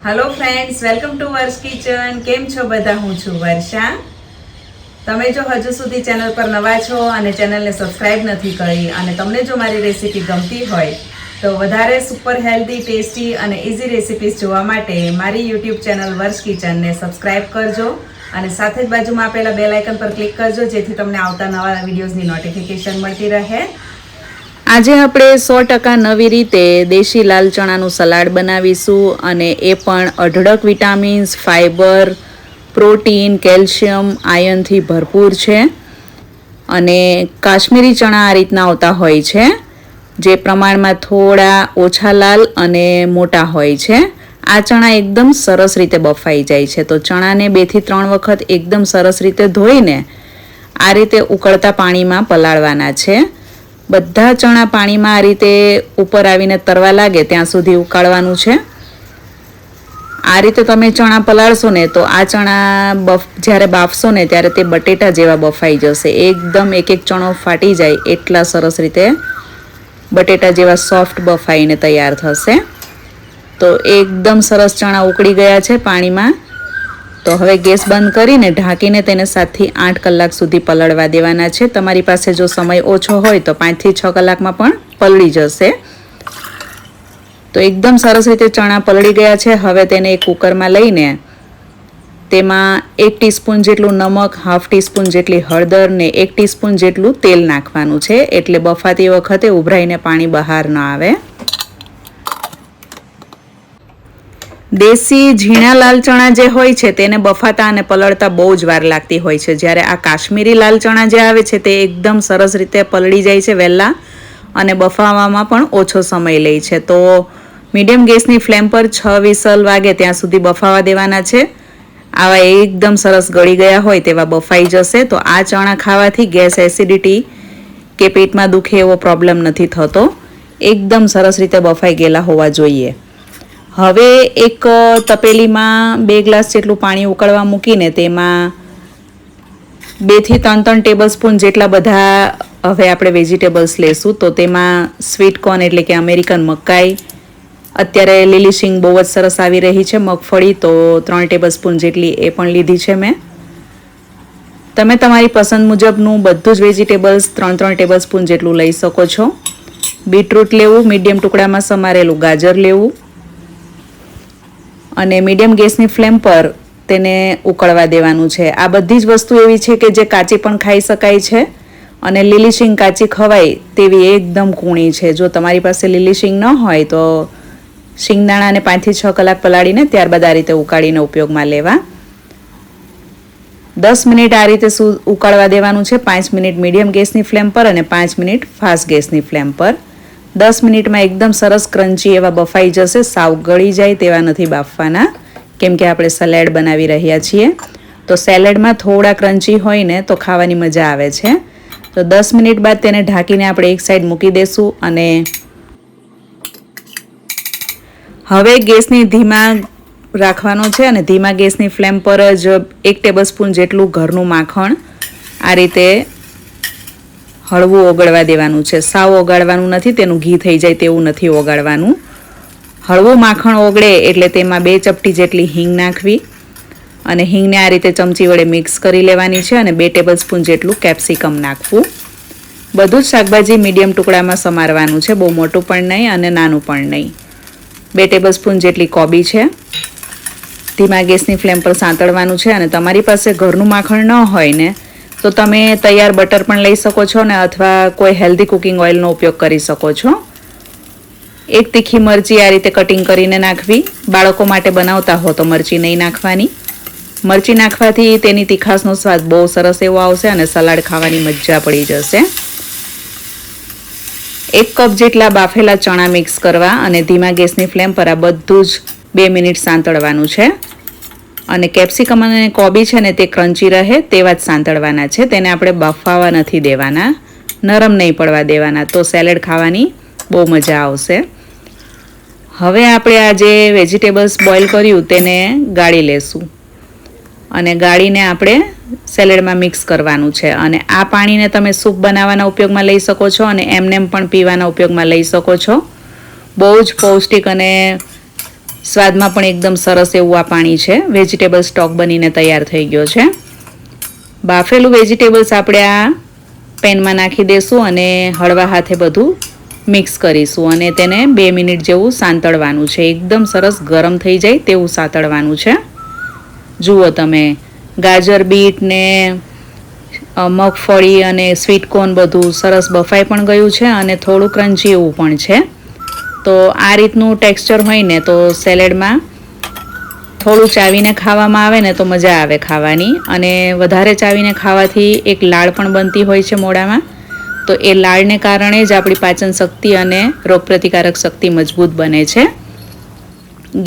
Hello friends, welcome to વર્ષ kitchen. કેમ છો બધા? હું છું વર્ષા. તમે જો હજુ સુધી ચેનલ પર નવા છો અને ચેનલને સબસ્ક્રાઇબ નથી કરી અને તમને જો મારી રેસીપી ગમતી હોય તો વધારે સુપર હેલ્ધી, ટેસ્ટી અને ઇઝી રેસીપીઝ જોવા માટે મારી યુટ્યુબ ચેનલ વર્ષ કિચનને સબસ્ક્રાઇબ કરજો અને સાથે જ બાજુમાં આપેલા બેલ આઇકન પર ક્લિક કરજો જેથી તમને આવતા નવા વિડીયોઝની નોટિફિકેશન મળતી રહે. આજે આપણે 100% નવી રીતે દેશી લાલ ચણાનું સલાડ બનાવીશું અને એ પણ અઢળક વિટામિન્સ, ફાઇબર, પ્રોટીન, કેલ્શિયમ, આયર્નથી ભરપૂર છે. અને કાશ્મીરી ચણા આ રીતના આવતા હોય છે, જે પ્રમાણમાં થોડા ઓછા લાલ અને મોટા હોય છે. આ ચણા એકદમ સરસ રીતે બફાઈ જાય છે. તો ચણાને 2 થી 3 વખત એકદમ સરસ રીતે ધોઈને આ રીતે ઉકળતા પાણીમાં પલાળવાના છે. બધા ચણા પાણીમાં આ રીતે ઉપર આવીને તરવા લાગે ત્યાં સુધી ઉકાળવાનું છે. આ રીતે તમે ચણા પલાળશો ને તો આ ચણા જ્યારે બાફશો ને ત્યારે તે બટેટા જેવા બફાઈ જશે. એકદમ એક ચણો ફાટી જાય એટલા સરસ રીતે બટેટા જેવા સોફ્ટ બફાઈને તૈયાર થશે. તો એકદમ સરસ ચણા ઉકળી ગયા છે પાણીમાં. તો હવે ગેસ બંધ કરીને ઢાંકીને તેને 7 થી 8 કલાક સુધી પલળવા દેવાના છે. તમારી પાસે જો સમય ઓછો હોય તો 5 થી 6 કલાકમાં પણ પલળી જશે. તો એકદમ સરસ રીતે ચણા પલળી ગયા છે. હવે તેને એક કુકરમાં લઈને તેમાં 1 ટીસ્પૂન જેટલું નમક, 1/2 ટીસ્પૂન જેટલી હળદર ને 1 ટીસ્પૂન જેટલું તેલ નાખવાનું છે, એટલે બફાતી વખતે ઉભરાઈને પાણી બહાર ન આવે. દેશી ઝીણા લાલ ચણા જે હોય છે તેને બફાતા અને પલળતા બહુ જ વાર લાગતી હોય છે, જ્યારે આ કાશ્મીરી લાલ ચણા જે આવે છે તે એકદમ સરસ રીતે પલળી જાય છે વહેલા અને બફાવામાં પણ ઓછો સમય લે છે. તો મીડિયમ ગેસની ફ્લેમ પર 6 વિસલ વાગે ત્યાં સુધી બફાવા દેવાના છે. આવા એકદમ સરસ ગળી ગયા હોય તેવા બફાઈ જશે. તો આ ચણા ખાવાથી ગેસ, એસિડિટી કે પેટમાં દુખે એવો પ્રોબ્લેમ નથી થતો. એકદમ સરસ રીતે બફાઈ ગયેલા હોવા જોઈએ. હવે એક તપેલીમાં 2 ગ્લાસ જેટલું પાણી ઉકળવા મૂકીને તેમાં 2 થી 3 ટેબલસ્પૂન જેટલા બધા હવે આપણે વેજીટેબલ્સ લેશું. તો તેમાં સ્વીટ કોર્ન એટલે કે અમેરિકન મકાઈ, અત્યારે લીલી શીંગ બહુ જ સરસ આવી રહી છે, મગફળી, તો 3 ટેબલસ્પૂન જેટલી એ પણ લીધી છે મેં. તમે તમારી પસંદ મુજબનું બધું જ વેજીટેબલ્સ 3 ટેબલસ્પૂન જેટલું લઈ શકો છો. બીટરૂટ લેવું, મીડિયમ ટુકડામાં સમારેલું ગાજર લેવું અને મીડિયમ ગેસની ફ્લેમ પર તેને ઉકળવા દેવાનું છે. આ બધી જ વસ્તુ એવી છે કે જે કાચી પણ ખાઈ શકાય છે અને લીલી શીંગ કાચી ખવાય તેવી એકદમ કૂણી છે. જો તમારી પાસે લીલી શીંગ ન હોય તો શીંગદાણાને 5 થી 6 કલાક પલાળીને ત્યારબાદ આ રીતે ઉકાળીને ઉપયોગમાં લેવા. 10 મિનિટ આ રીતે ઉકાળવા દેવાનું છે. 5 મિનિટ મીડિયમ ગેસની ફ્લેમ પર અને 5 મિનિટ ફાસ્ટ ગેસની ફ્લેમ પર. 10 મિનિટમાં એકદમ સરસ ક્રન્ચી એવા બફાઈ જશે. સાવ ગળી જાય તેવા નથી બાફવાના, કેમ કે આપણે સલાડ બનાવી રહ્યા છીએ. તો સેલેડમાં થોડા ક્રન્ચી હોય ને તો ખાવાની મજા આવે છે. તો 10 મિનિટ બાદ તેને ઢાંકીને આપણે એક સાઈડ મૂકી દઈશું અને હવે ગેસની ધીમા રાખવાનો છે અને ધીમા ગેસની ફ્લેમ પર જ 1 ટેબલસ્પૂન જેટલું ઘરનું માખણ આ રીતે હળવું ઓગળવા દેવાનું છે. સાવ ઓગાળવાનું નથી, તેનું ઘી થઈ જાય તેવું નથી ઓગાળવાનું. હળવું માખણ ઓગળે એટલે તેમાં 2 ચપટી જેટલી હિંગ નાખવી અને હિંગને આ રીતે ચમચી વડે મિક્સ કરી લેવાની છે અને 2 ટેબલસ્પૂન જેટલું કેપ્સિકમ નાખવું. બધું જ શાકભાજી મીડિયમ ટુકડામાં સમારવાનું છે, બહુ મોટું પણ નહીં અને નાનું પણ નહીં. 2 ટેબલસ્પૂન જેટલી કોબી છે. ધીમા ગેસની ફ્લેમ પર સાંતળવાનું છે અને તમારી પાસે ઘરનું માખણ ન હોય ને તો તમે તૈયાર બટર પણ લઈ શકો છો ને અથવા કોઈ હેલ્ધી કુકિંગ ઓઇલનો ઉપયોગ કરી શકો છો. 1 તીખી મરચી આ રીતે કટિંગ કરીને નાખવી. બાળકો માટે બનાવતા હો તો મરચી નહીં નાખવાની. મરચી નાખવાથી તેની તીખાશનો સ્વાદ બહુ સરસ એવો આવશે અને સલાડ ખાવાની મજા પડી જશે. 1 કપ જેટલા બાફેલા ચણા મિક્સ કરવા અને ધીમા ગેસની ફ્લેમ પર આ બધું જ 2 મિનિટ સાંતળવાનું છે. અને કેપ્સિકમ અને કોબી છે ને તે ક્રન્ચી રહે તેવા જ સાંતળવાના છે. તેને આપણે બફાવા નથી દેવાના, નરમ નહીં પડવા દેવાના, તો સેલેડ ખાવાની બહુ મજા આવશે. હવે આપણે આ જે વેજીટેબલ્સ બોઇલ કર્યું તેને ગાળી લેશું અને ગાળીને આપણે સેલેડમાં મિક્સ કરવાનું છે. અને આ પાણીને તમે સૂપ બનાવવાના ઉપયોગમાં લઈ શકો છો અને એમને પણ પીવાના ઉપયોગમાં લઈ શકો છો. બહુ જ પૌષ્ટિક અને સ્વાદમાં પણ એકદમ સરસ એવું આ પાણી છે. વેજીટેબલ સ્ટોક બનીને તૈયાર થઈ ગયો છે. બાફેલું વેજીટેબલ્સ આપણે આ પેનમાં નાખી દઈશું અને હળવા હાથે બધું મિક્સ કરીશું અને તેને 2 મિનિટ જેવું સાંતળવાનું છે. એકદમ સરસ ગરમ થઈ જાય તેવું સાંતળવાનું છે. જુઓ તમે, ગાજર, બીટ ને મગફળી અને સ્વીટ કોર્ન બધું સરસ બફાઈ પણ ગયું છે અને થોડું ક્રન્ચી એવું પણ છે. તો આ રીતનું ટેક્સચર હોય ને તો સેલેડમાં થોડું ચાવીને ખાવામાં આવે ને તો મજા આવે ખાવાની. અને વધારે ચાવીને ખાવાથી એક લાળ પણ બનતી હોય છે મોઢામાં. તો એ લાળને કારણે જ આપણી પાચન શક્તિ અને રોગપ્રતિકારક શક્તિ મજબૂત બને છે.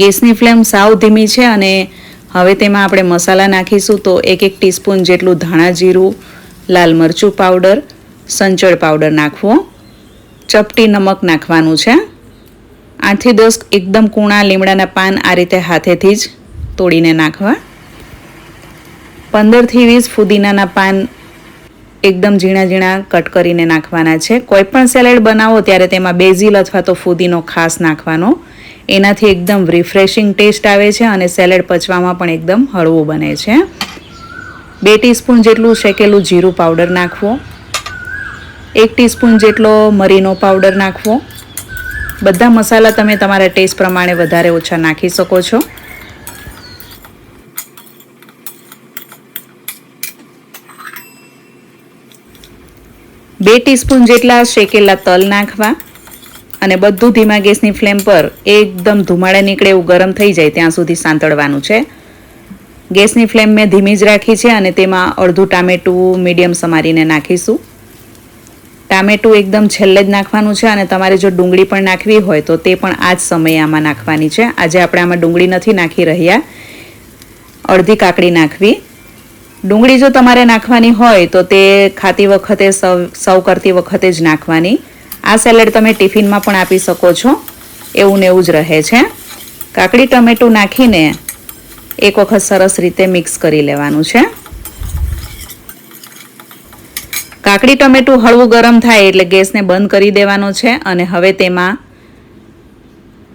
ગેસની ફ્લેમ સાવ ધીમી છે અને હવે તેમાં આપણે મસાલા નાખીશું. તો 1 ટીસ્પૂન જેટલું ધાણા જીરું, લાલ મરચું પાવડર, સંચળ પાવડર નાખવો. ચપટી નમક નાખવાનું છે. 8 થી 10 એકદમ કૂણા લીમડાના પાન આ રીતે હાથેથી જ તોડીને નાખવા. 15 થી 20 ફુદીનાના પાન એકદમ ઝીણા ઝીણા કટ કરીને નાખવાના છે. કોઈ પણ સેલેડ બનાવો ત્યારે તેમાં બેઝિલ અથવા તો ફુદીનો ખાસ નાખવાનો. એનાથી એકદમ રિફ્રેશિંગ ટેસ્ટ આવે છે અને સેલેડ પચવામાં પણ એકદમ હળવું બને છે. 2 ટીસ્પૂન જેટલું શેકેલું જીરું પાવડર નાખવો. 1 ટીસ્પૂન જેટલો મરીનો પાવડર નાખવો. બધા મસાલા તમે તમારા ટેસ્ટ પ્રમાણે વધારે ઓછા નાખી શકો છો. બે ટીસ્પૂન જેટલા શેકેલા તલ નાખવા અને બધું ધીમા ગેસની ફ્લેમ પર એકદમ ધુમાડા નીકળે એવું ગરમ થઈ જાય ત્યાં સુધી સાંતળવાનું છે. ગેસની ફ્લેમ મેં ધીમી જ રાખી છે અને તેમાં અડધું ટામેટું મીડિયમ સમારીને નાખીશું. ટામેટું એકદમ છેલ્લે જ નાખવાનું છે અને તમારે જો ડુંગળી પણ નાખવી હોય તો તે પણ આ જ સમયે આમાં નાખવાની છે. આજે આપણે આમાં ડુંગળી નથી નાખી રહ્યા, અડધી કાકડી નાખવી. ડુંગળી જો તમારે નાખવાની હોય તો તે ખાતી વખતે સર્વ કરતી વખતે જ નાખવાની. આ સેલેડ તમે ટિફિનમાં પણ આપી શકો છો, એવું ને એવું જ રહે છે. કાકડી ટમેટું નાખીને એક વખત સરસ રીતે મિક્સ કરી લેવાનું છે. કાકડી ટમેટું હળવું ગરમ થાય એટલે ગેસને બંધ કરી દેવાનો છે અને હવે તેમાં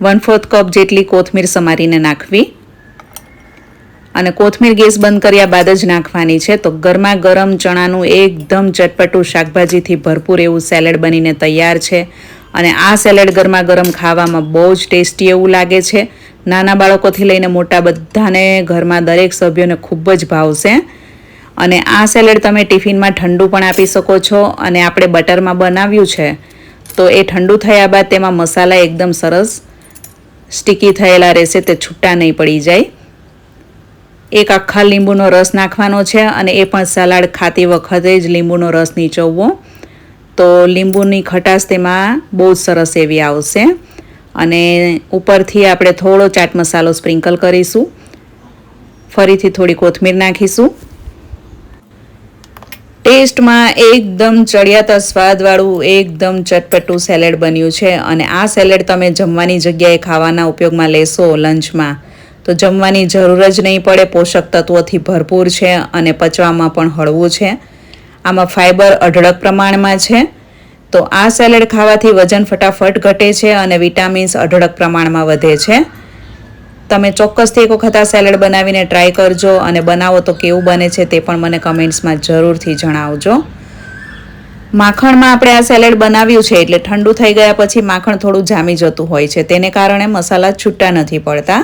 1/4 કપ જેટલી કોથમીર સમારીને નાખવી. અને કોથમીર ગેસ બંધ કર્યા બાદ જ નાખવાની છે. તો ગરમા ગરમ ચણાનું એકદમ ચટપટું શાકભાજીથી ભરપૂર એવું સેલેડ બનીને તૈયાર છે. અને આ સેલેડ ગરમા ગરમ ખાવામાં બહુ જ ટેસ્ટી એવું લાગે છે. નાના બાળકોથી લઈને મોટા બધાને ઘરમાં દરેક સભ્યોને ખૂબ જ ભાવશે. અને આ સેલેડ તમે ટિફિનમાં ઠંડુ પણ આપી શકો છો. અને આપણે બટરમાં બનાવ્યું છે તો એ ઠંડુ થયા બાદ તેમાં મસાલા એકદમ સરસ સ્ટીકી થયેલા રહેશે, તે છૂટા નહીં પડી જાય. 1 આખા લીંબુનો રસ નાખવાનો છે અને એ પણ સલાડ ખાતી વખતે જ લીંબુનો રસ નીચોવવો. તો લીંબુની ખટાશ તેમાં બહુ જ સરસ એવી આવશે. અને ઉપરથી આપણે થોડો ચાટ મસાલો સ્પ્રિંકલ કરીશું. ફરીથી થોડી કોથમીર નાખીશું. ટેસ્ટમાં એકદમ ચડિયાતા સ્વાદવાળું એકદમ ચટપટું સેલેડ બન્યું છે. અને આ સેલેડ તમે જમવાની જગ્યાએ ખાવાના ઉપયોગમાં લેશો લંચમાં તો જમવાની જરૂર જ નહીં પડે. પોષક તત્વોથી ભરપૂર છે અને પચવામાં પણ હળવું છે. આમાં ફાઇબર અઢળક પ્રમાણમાં છે. તો આ સેલેડ ખાવાથી વજન ફટાફટ ઘટે છે અને વિટામિન્સ અઢળક પ્રમાણમાં વધે છે. તમે ચોક્કસથી એક વખત આ સેલેડ બનાવીને ટ્રાય કરજો અને બનાવો તો કેવું બને છે તે પણ મને કમેન્ટ્સમાં જરૂરથી જણાવજો. માખણમાં આપણે આ સેલેડ બનાવ્યું છે એટલે ઠંડુ થઈ ગયા પછી માખણ થોડું જામી જતું હોય છે, તેને કારણે મસાલા છૂટા નથી પડતા.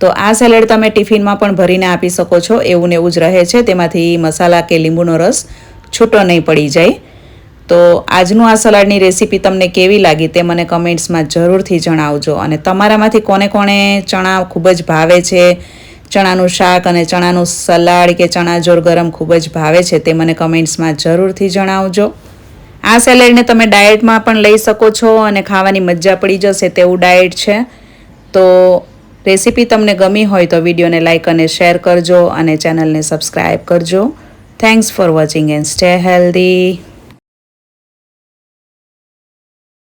તો આ સેલેડ તમે ટિફિનમાં પણ ભરીને આપી શકો છો, એવું ને એવું જ રહે છે. તેમાંથી મસાલા કે લીંબુનો રસ છૂટો નહીં પડી જાય. તો આજનું આ સલાડની રેસીપી તમને કેવી લાગી તે મને કમેન્ટ્સમાં જરૂરથી જણાવજો. અને તમારામાંથી કોને કોને ચણા ખૂબ જ ભાવે છે, ચણાનું શાક અને ચણાનું સલાડ કે ચણા જોર ગરમ ખૂબ જ ભાવે છે તે મને કમેન્ટ્સમાં જરૂરથી જણાવજો. આ સેલેડને તમે ડાયટમાં પણ લઈ શકો છો અને ખાવાની મજા પડી જશે તેવું ડાયટ છે. તો રેસીપી તમને ગમી હોય તો વિડીયોને લાઇક અને શેર કરજો અને ચેનલને સબસ્ક્રાઈબ કરજો. Thanks for watching and stay healthy.